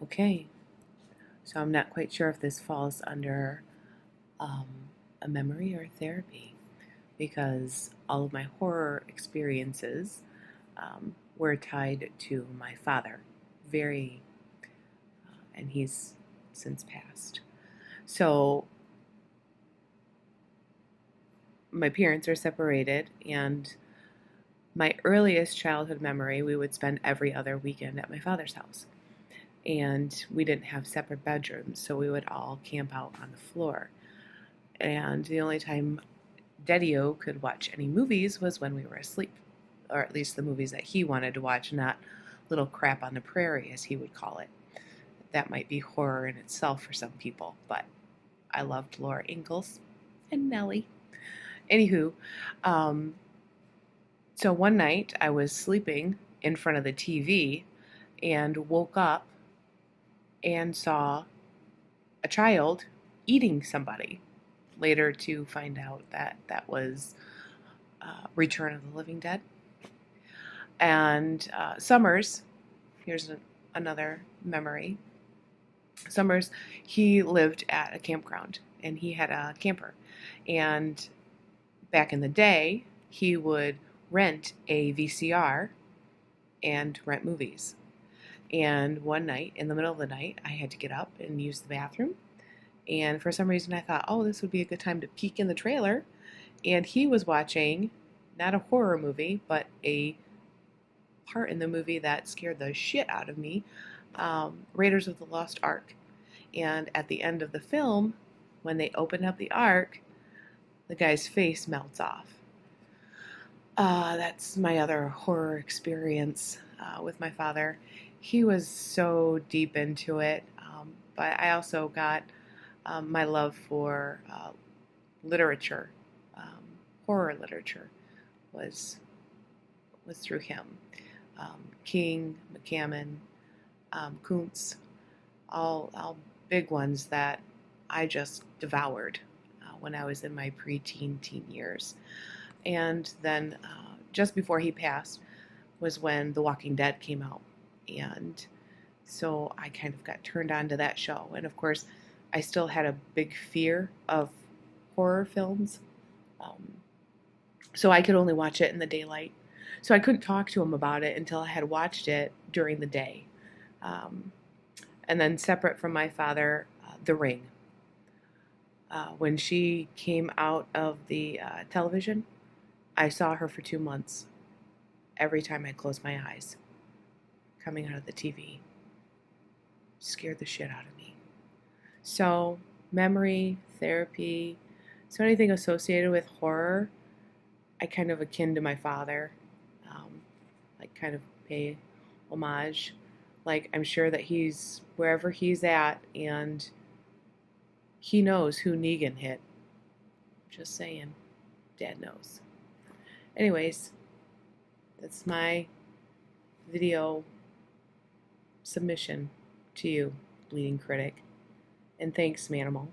Okay, so I'm not quite sure if this falls under um, a memory or therapy because all of my horror experiences were tied to my father. Very, and he's since passed. So my parents are separated, and my earliest childhood memory, we would spend every other weekend at my father's house. And we didn't have separate bedrooms, so we would all camp out on the floor. And the only time Daddy-O could watch any movies was when we were asleep, or at least the movies that he wanted to watch, not Little Crap on the Prairie, as he would call it. That might be horror in itself for some people, but I loved Laura Ingalls and Nellie. Anywho, um, so one night I was sleeping in front of the TV and woke up and saw a child eating somebody. Later to find out that that was Return of the Living Dead. And Summers, here's another memory. Summers, he lived at a campground and he had a camper. And back in the day, he would rent a VCR and rent movies. And one night, in the middle of the night, I had to get up and use the bathroom. And for some reason, I thought, oh, this would be a good time to peek in the trailer. And he was watching not a horror movie, but a part in the movie that scared the shit out of me, Raiders of the Lost Ark. And at the end of the film, when they open up the Ark, the guy's face melts off. That's my other horror experience with my father. He was so deep into it, but I also got my love for literature, horror literature, was through him. King, McCammon, Kuntz, all big ones that I just devoured when I was in my preteen, teen years. And then just before he passed was when The Walking Dead came out. And so I kind of got turned on to that show. And of course, I still had a big fear of horror films. So I could only watch it in the daylight. So I couldn't talk to him about it until I had watched it during the day. Um, and then separate from my father, The Ring. When she came out of the television, I saw her for 2 months every time I closed my eyes, coming out of the TV. Scared the shit out of me. So, memory, therapy, so anything associated with horror, I kind of akin to my father, like kind of pay homage. Like I'm sure that he's wherever he's at and he knows who Negan hit. Just saying. Dad knows. Anyways, that's my video submission to you, Bleeding Critic. And thanks, Manimal,